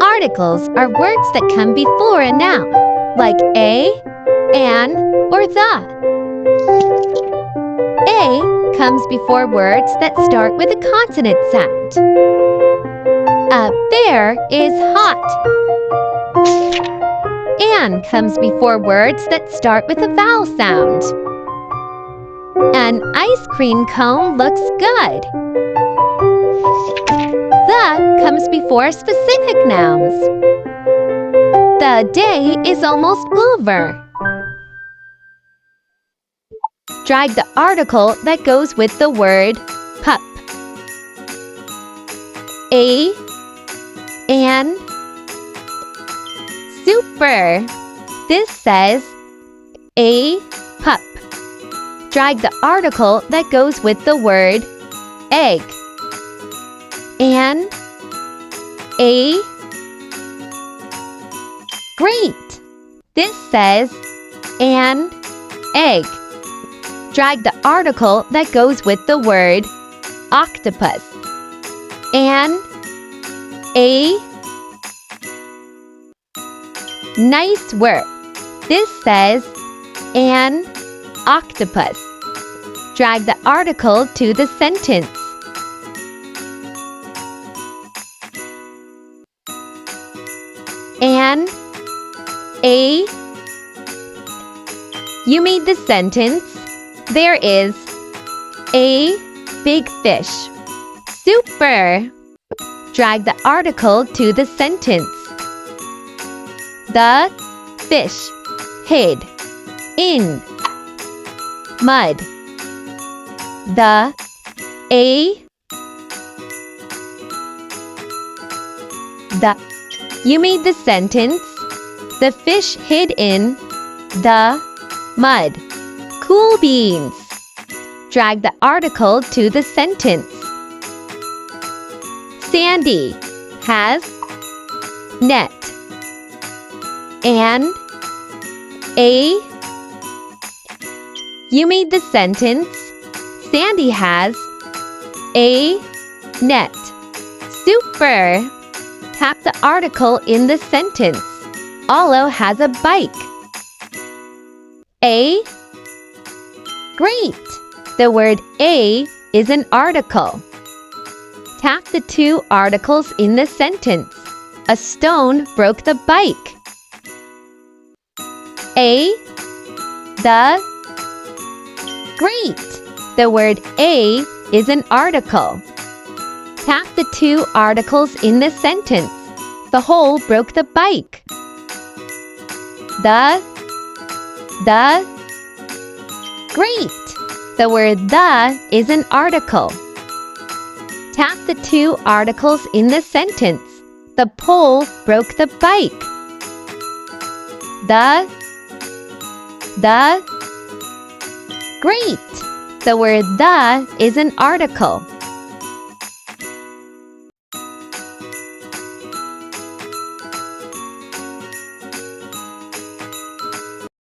Articles are words that come before a noun, like a, an, or the. A comes before words that start with a consonant sound. A bear is hot. An comes before words that start with a vowel sound. An ice cream cone looks good. The comes before specific nouns. The day is almost over. Drag the article that goes with the word pup. A, an, super. This says a pup. Drag the article that goes with the word egg. An, a, great. This says an egg. Drag the article that goes with the word octopus. An, a, nice work. This says an octopus. Drag the article to the sentence. An, a. You made the sentence. There is a big fish. Super! Drag the article to the sentence. The fish hid in mud. The You made the sentence. The fish hid in the mud. Cool beans. Drag the article to the sentence. Sandy has net. An, a. You made the sentence. Sandy has a net. Super! Tap the article in the sentence. Olo has a bike. A, great! The word a is an article. Tap the two articles in the sentence. A stone broke the bike. A, the, great! The word a is an article. Tap the two articles in the sentence. The hole broke the bike. The, great! The word the is an article. Tap the two articles in the sentence. The pole broke the bike. The, great! The word the is an article.